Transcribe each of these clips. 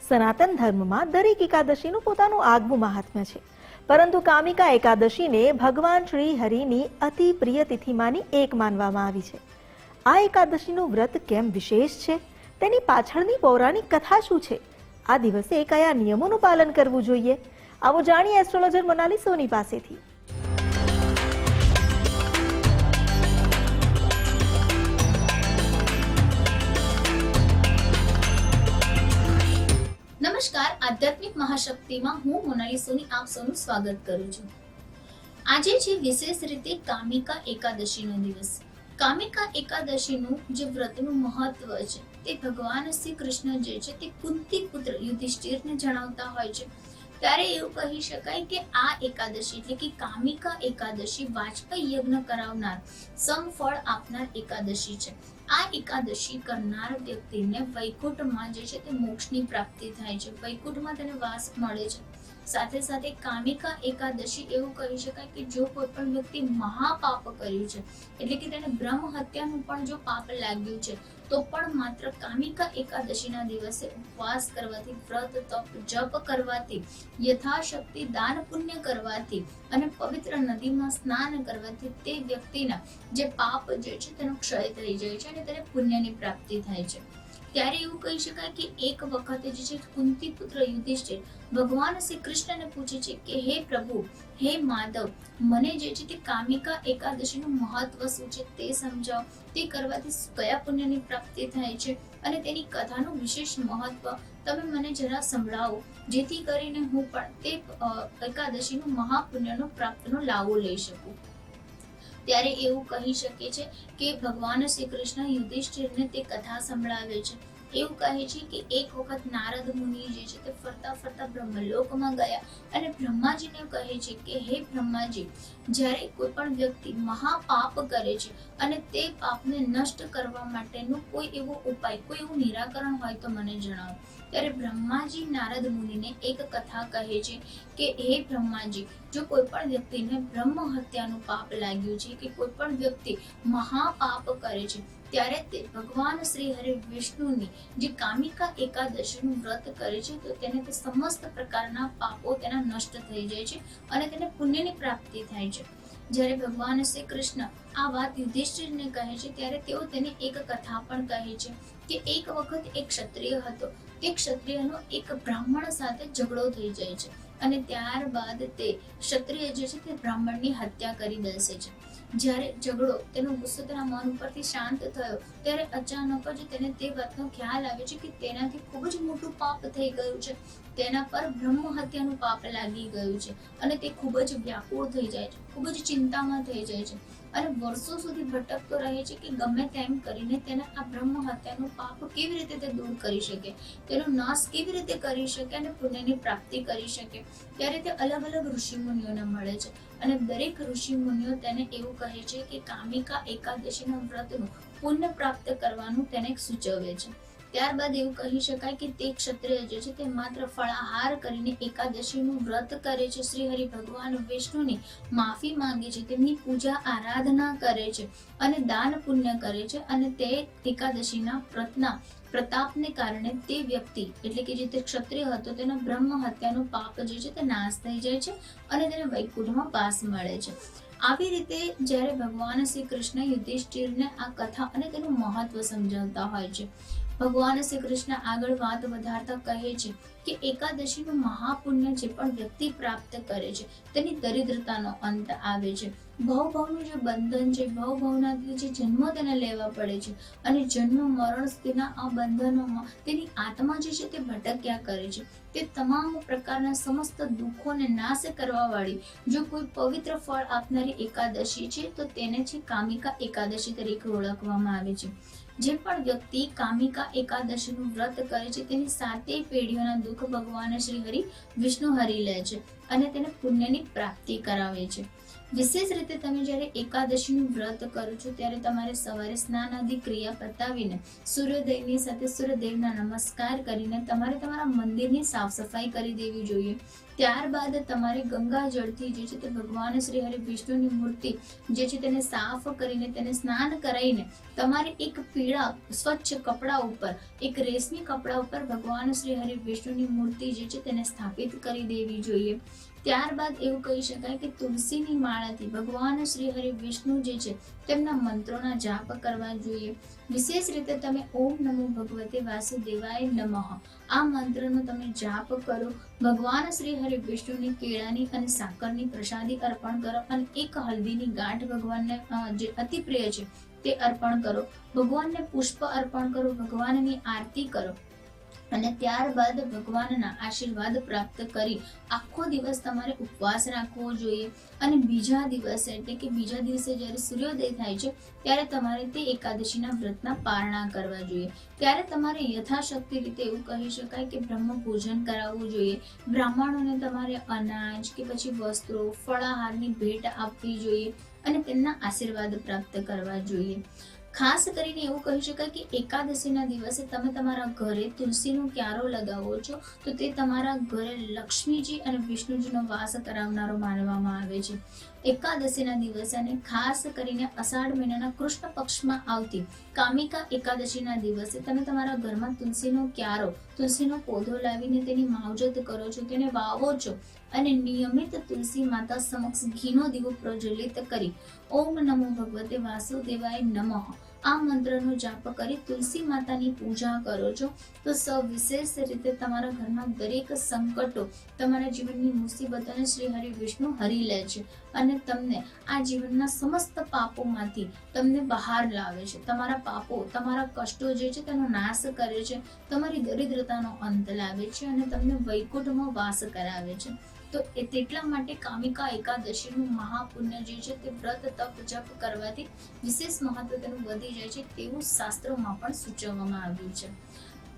સનાતન ધર્મમાં દરેક એકાદશીનું પોતાનું આગવું મહાત્મ્ય છે, પરંતુ કામિકા એકાદશીને ભગવાન શ્રી હરિની અતિ પ્રિય તિથિમાંની એક માનવામાં આવી છે. આ એકાદશીનું વ્રત કેમ વિશેષ છે, તેની પાછળની પૌરાણિક કથા શું છે, આ દિવસે કયા નિયમોનું પાલન કરવું જોઈએ, આવો જાણીએ એસ્ટ્રોલોજર મોનાલી સોની પાસેથી. નમસ્કાર, આધ્યાત્મિક મહાશક્તિમાં હું મોનાલી સોની આપ સૌનું સ્વાગત કરું છું. આજે છે વિશેષ રીતે કામિકા એકાદશીનો દિવસ. કામિકા એકાદશીનું જે વ્રતનું મહત્વ છે તે ભગવાન શ્રી કૃષ્ણ જે છે તે કુંતી પુત્ર યુધિષ્ઠિરને જણાવતા હોય છે. ત્યારે એવું કહી શકાય કે આ એકાદશી એટલે કે કામિકા એકાદશી વાજપેયી યજ્ઞ કરાવનાર, સમફળ આપનાર એકાદશી છે. આ એકાદશી કરનાર વ્યક્તિને વૈકુંઠમાં જે છે તે મોક્ષની પ્રાપ્તિ થાય છે, વૈકુંઠમાં તેને વાસ મળે છે. સાથે સાથે કામિકા એકાદશી એવું કહી શકાય કે જો કોઈ પણ વ્યક્તિ મહાપાપ કર્યું છે એટલે કે તેને બ્રહ્મ હત્યાનું પણ જો પાપ લાગ્યું છે તો પણ માત્ર કામિકા એકાદશીના દિવસે ઉપવાસ કરવાથી, વ્રત તપ જપ કરવાથી, યથાશક્તિ દાન પુણ્ય કરવાથી અને પવિત્ર નદીમાં સ્નાન કરવાથી તે વ્યક્તિના જે પાપ જે છે તેનો ક્ષય થઈ જાય છે અને તેને પુણ્યની પ્રાપ્તિ થાય છે. ત્યારે એવું કહી શકાય કે એક વખતે જે છે કુંતી પુત્ર યુધિષ્ઠિર ભગવાન શ્રી કૃષ્ણને પૂછે છે કે હે પ્રભુ, હે માધવ, મને જે છે તે કામિકા એકાદશીનું મહત્વ શું છે તે સમજાવો, તે કરવાથી કયા પુણ્યની પ્રાપ્તિ થાય છે અને તેની કથાનું વિશેષ મહત્વ તમે મને જરા સંભળાવો, જેથી કરીને હું પણ તે એકાદશીનું મહાપુણ્યનો પ્રાપ્તનો લાવો લઈ શકું. ત્યારે એવું કહી શકે છે કે ભગવાન શ્રી કૃષ્ણ યુધિષ્ઠિરને તે કથા સંભળાવે છે. એવું કહે છે કે એક વખત નારદ મુનિ જે છે તે ફરતા ફરતા બ્રહ્મલોકમાં ગયા અને બ્રહ્માજીને કહે છે કે હે બ્રહ્માજી, જ્યારે કોઈ પણ વ્યક્તિ મહાપાપ કરે છે અને તે પાપને નષ્ટ કરવા માટેનું કોઈ એવો ઉપાય, કોઈ એવું નિરાકરણ હોય તો મને જણાવો. ત્યારે બ્રહ્માજી નારદ મુનિને એક કથા કહે છે કે હે બ્રહ્માજી, જો કોઈ પણ વ્યક્તિને બ્રહ્મ હત્યાનું પાપ લાગ્યું છે કે કોઈ પણ વ્યક્તિ મહાપાપ કરે છે ત્યારે તે ભગવાન શ્રી હરિ વિષ્ણુની જે કામિકા એકાદશીનું વ્રત કરે છે તો તેને તે સમસ્ત પ્રકારના પાપો તેના નષ્ટ થઈ જાય છે અને તેને પુણ્યની પ્રાપ્તિ થાય છે. જ્યારે ભગવાન શ્રી કૃષ્ણ આ વાત યુધિષ્ઠિરને કહે છે ત્યારે તેઓ તેને એક કથા પણ કહે છે કે એક વખત એક ક્ષત્રિય હતો. તે ક્ષત્રિયનો એક બ્રાહ્મણ સાથે ઝઘડો થઈ જાય છે અને ત્યારબાદ તે ક્ષત્રિય જે છે તે બ્રાહ્મણની હત્યા કરી બેસે છે. જ્યારે ઝઘડો, તેનો ગુસ્સો તેના મન ઉપરથી શાંત થયો ત્યારે અચાનક જ તેને તે વાતનો ખ્યાલ આવે છે કે તેનાથી ખૂબ જ મોટું પાપ થઈ ગયું છે, તેના પર બ્રહ્મ હત્યાનું પાપ લાગી ગયું છે અને તે ખૂબ જ વ્યાકુળ થઈ જાય છે, ખૂબ જ ચિંતામાં થઈ જાય છે અને વર્ષો સુધી ભટકતો રહે છે કે ગમે તેમ કરીને તેને આ બ્રહ્મ હત્યાનું પાપ કેવી રીતે તે દૂર કરી શકે, તેનો નાશ કેવી રીતે કરી શકે અને પુણ્યની પ્રાપ્તિ કરી શકે. ત્યારે તે અલગ અલગ ઋષિમુનિઓને મળે છે અને દરેક ઋષિમુનિઓ તેને એવું કહે છે કે કામિકા એકાદશીના વ્રતનું પુણ્ય પ્રાપ્ત કરવાનું તેને સૂચવે છે. ત્યારબાદ એવું કહી શકાય કે તે ક્ષત્રિય જે છે તે માત્ર ફળાહાર કરીને એકાદશીનું વ્રત કરે છે, શ્રી હરિ ભગવાન વિષ્ણુની માફી માંગે છે, તેમની પૂજા આરાધના કરે છે અને દાન પુણ્ય કરે છે અને તે એકાદશીના વ્રતના પ્રતાપને કારણે તે વ્યક્તિ એટલે કે જે તે ક્ષત્રિય હતો તેનો બ્રહ્મ હત્યાનું પાપ જે છે તે નાશ થઈ જાય છે અને તેને વૈકુંઠમાં વાસ મળે છે. આવી રીતે જ્યારે ભગવાન શ્રી કૃષ્ણ યુધિષ્ઠિરને આ કથા અને તેનું મહત્વ સમજાવતા હોય છે, ભગવાન શ્રી કૃષ્ણ આગળ વાત વધારતા કહે છે કે એકાદશીનું મહાપુણ્ય જે પણ વ્યક્તિ પ્રાપ્ત કરે છે તેની દરિદ્રતાનો અંત આવે છે. ભવભવનું જે બંધન છે, ભવભવના જે જન્મ તેને લેવા પડે છે અને જન્મ મરણ સ્થિતિના આ બંધનોમાં તેની આત્મા જે છે તે ભટક્યા કરે છે. તે તમામ પ્રકારના સમસ્ત દુઃખોને નાશ કરવા વાળી જો કોઈ પવિત્ર ફળ આપનારી એકાદશી છે તો તેને છે કામિકા એકાદશી તરીકે ઓળખવામાં આવે છે. જે પણ વ્યક્તિ કામિકા એકાદશીનું વ્રત કરે છે તેની 7 પેઢીઓના દુઃખ ભગવાન શ્રી હરિ વિષ્ણુ હરી લે છે અને તેને પુણ્યની પ્રાપ્તિ કરાવે છે. વિશેષ રીતે તમે જ્યારે એકાદશીનું વ્રત કરો છો ત્યારે તમારે સવારે સ્નાન આદિ ક્રિયા પતાવીને સૂર્યોદયની સાથે સૂર્યદેવના નમસ્કાર કરીને તમારે તમારા મંદિરની સાફ સફાઈ કરી દેવી જોઈએ. ત્યારબાદ તમારે ગંગા જળથી જે છે તે ભગવાન શ્રી હરિ વિષ્ણુની મૂર્તિ જે છે તેને સાફ કરીને તેને સ્નાન કરાવીને તમારે એક પીળા સ્વચ્છ કપડા ઉપર, એક રેશમી કપડા ઉપર ભગવાન શ્રી હરિ વિષ્ણુની મૂર્તિ જે છે તેને સ્થાપિત કરી દેવી જોઈએ. ત્યારબાદ એવું કહી શકાય કે તુલસીની માળાથી ભગવાન શ્રી હરિ વિષ્ણુ જે છે તેમના મંત્રોના જાપ કરવા જોઈએ. વિશેષ રીતે તમે ઓમ નમો ભગવતે વાસુદેવાય નમઃ આ મંત્રનો તમે જાપ કરો. ભગવાન શ્રી હરિ વિષ્ણુની કેળાની અને સાકરની પ્રસાદી અર્પણ કરો અને એક હલ્દીની ગાંઠ ભગવાનને જે અતિ પ્રિય છે તે અર્પણ કરો. ભગવાનને પુષ્પ અર્પણ કરો, ભગવાનની આરતી કરો અને ત્યારબાદ ભગવાનના આશીર્વાદ પ્રાપ્ત કરી આખો દિવસ તમારે ઉપવાસ રાખવો જોઈએ. અને બીજા દિવસે એટલે કે બીજા દિવસે જ્યારે સૂર્યોદય થાય છે ત્યારે તમારે તે એકાદશીના વ્રતના પારણા કરવા જોઈએ. ત્યારે તમારે યથાશક્તિ રીતે એવું કહી શકાય કે બ્રહ્મ પૂજન કરાવવું જોઈએ. બ્રાહ્મણોને તમારે અનાજ કે પછી વસ્ત્રો, ફળાહારની ભેટ આપવી જોઈએ અને તેમના આશીર્વાદ પ્રાપ્ત કરવા જોઈએ. ખાસ કરીને એવું કહી શકાય કે એકાદશીના દિવસે તમે તમારા ઘરે તુલસીનો ક્યારો લગાવો છો તો તે તમારા ઘરે લક્ષ્મીજી અને વિષ્ણુજીનો વાસ કરાવનારો માનવામાં આવે છે. એકાદશીના દિવસે અને ખાસ કરીને અષાઢ મહિનાના કૃષ્ણ પક્ષમાં આવતી કામિકા એકાદશીના દિવસે તમે તમારા ઘરમાં તુલસીનો ક્યારો, તુલસીનો પૌધો લાવીને તેની માવજત કરો છો, તેને વાવો છો અને નિયમિત તુલસી માતા સમક્ષ ઘીનો દીવો પ્રજ્વલિત કરી ઓમ નમો ભગવતે વાસુદેવાય નમઃ આ મંત્રનો જાપ કરી તુલસી માતાની પૂજા કરો છો તો સવિશેષ રીતે તમારા ઘરના દરેક સંકટો, તમારા જીવનની મુસીબતોને શ્રી હરિ વિષ્ણુ હરી લે છે અને તમને આ જીવનના સમસ્ત પાપોમાંથી તમને બહાર લાવે છે. તમારા પાપો, તમારા કષ્ટો જે છે તેનો નાશ કરે છે, તમારી દરિદ્રતાનો અંત લાવે છે અને તમને વૈકુંઠમાં વાસ કરાવે છે. તો તેટલા માટે કામિકા એકાદશીનું મહાપુણ્ય જે છે તે વ્રત તપ જપ કરવાથી વિશેષ મહત્વ તેનું વધી જાય છે તેવું શાસ્ત્રોમાં પણ સૂચવવામાં આવ્યું છે.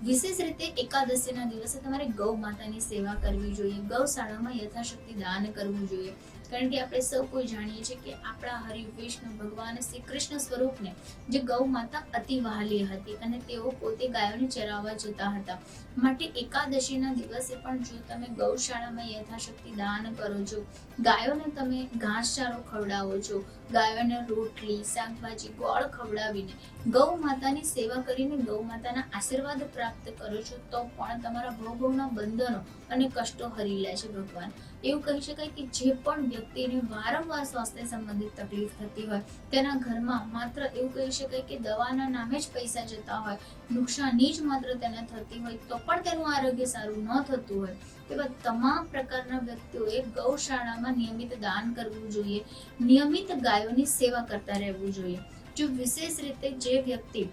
વિશેષ રીતે એકાદશીના દિવસે તમારે ગૌ માતાની સેવા કરવી જોઈએ. ગૌશાળામાં યથાશક્તિ દાન કરવું જોઈએ. કારણ કે આપણે સૌ કોઈ જાણીએ છીએ કે આપણા હરિ વિષ્ણુ ભગવાન શ્રી કૃષ્ણ સ્વરૂપને જે ગૌ માતા અતિ વહાલી હતી અને તેઓ પોતે ગાયોને ચરાવવા જતા હતા. માટે એકાદશીના દિવસે પણ જો તમે ગૌશાળામાં યથાશક્તિ દાન કરો છો, ગાયોને તમે ઘાસચારો ખવડાવો છો, ગાયોને રોટલી, શાકભાજી, ગોળ ખવડાવીને ગૌ માતાની સેવા કરીને ગૌ માતાના આશીર્વાદ પ્રાપ્ત કરો છો તો પણ તમારા ભવભવના બંધનો અને કષ્ટો હરી લે છે ભગવાન. એવું કહી શકાય કે જે પણ વ્યક્તિને વારંવાર સ્વાસ્થ્ય સંબંધિત તકલીફ થતી હોય, તેના ઘરમાં માત્ર એવું કહી શકાય કે દવાના નામે જ પૈસા જતા હોય, નુકસાની જ માત્ર તેને થતી હોય તો પણ તેનું આરોગ્ય સારું ન થતું હોય, તેવા તમામ પ્રકારના વ્યક્તિઓએ ગૌશાળામાં નિયમિત દાન કરવું જોઈએ. નિયમિત ગાયોની સેવા કરતા રહેવું જોઈએ. જો વિશેષ રીતે જે વ્યક્તિ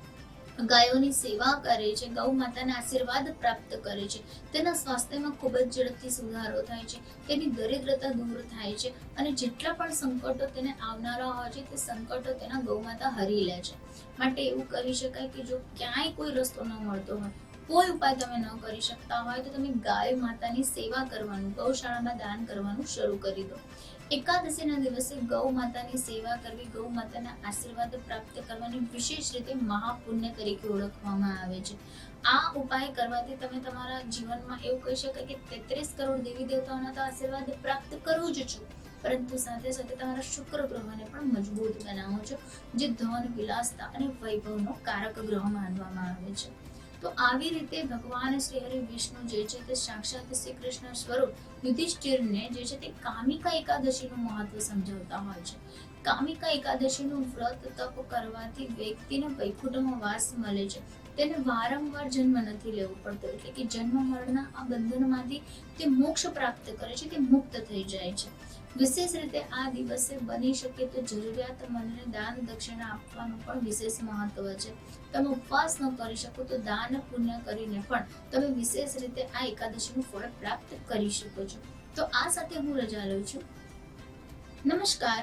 ગાયોની સેવા કરે છે, ગૌ માતાના આશીર્વાદ પ્રાપ્ત કરે છે, તેના સ્વાસ્થ્યમાં ખૂબ જ ઝડપથી સુધારો થાય છે, તેની દરિદ્રતા દૂર થાય છે અને જેટલા પણ સંકટો તેને આવનારા હોય છે તે સંકટો તેના ગૌ માતા હરી લે છે. માટે એવું કહી શકાય કે જો ક્યાંય કોઈ રસ્તો ન મળતો હોય, કોઈ ઉપાય તમે ન કરી શકતા હોય તો તમે ગાય માતાની સેવા કરવાનું, ગૌશાળામાં દાન કરવાનું શરૂ કરી દો. એકાદશીના દિવસે ગૌ માતાની સેવા કરવી, ગૌ માતાના આશીર્વાદ પ્રાપ્ત કરવાની વિશેષ રીતે મહાપુણ્ય તરીકે ઓળખવામાં આવે છે. આ ઉપાય કરવાથી તમે તમારા જીવનમાં એવું કહી શકાય કે 33 કરોડ દેવી દેવતાઓના તો આશીર્વાદ પ્રાપ્ત કરવું જ છો, પરંતુ સાથે સાથે તમારા શુક્ર ગ્રહને પણ મજબૂત બનાવો છો, જે ધન, વિલાસતા અને વૈભવનો કારક ગ્રહ માનવામાં આવે છે. તો આવી રીતે ભગવાન શ્રી હરિ વિષ્ણુ જે છે તે સાક્ષાત શ્રી કૃષ્ણ સ્વરૂપ યુધિષ્ઠિરને જે છે તે કામિકા એકાદશીનું મહત્વ સમજાવતા હોય છે. કામિકા એકાદશીનું વ્રત તપ કરવાથી વ્યક્તિને વૈકુંઠમાં વાસ મળે છે. તેને વારંવાર જન્મ નથી લેવો પડતો, એટલે કે જન્મ મરણના આ બંધનમાંથી તે મોક્ષ પ્રાપ્ત કરે છે, તે મુક્ત થઈ જાય છે. વિશેષ રીતે આ દિવસે બની શકે તો જરૂરિયાતમંદને દાન દક્ષિણા આપવાનું પણ વિશેષ મહત્વ છે. તમે ઉપવાસ ન કરી શકો તો દાન પુણ્ય કરીને પણ તમે વિશેષ રીતે આ એકાદશીનું ફળ પ્રાપ્ત કરી શકો છો. તો આ સાથે હું રજા લઉં છું. નમસ્કાર.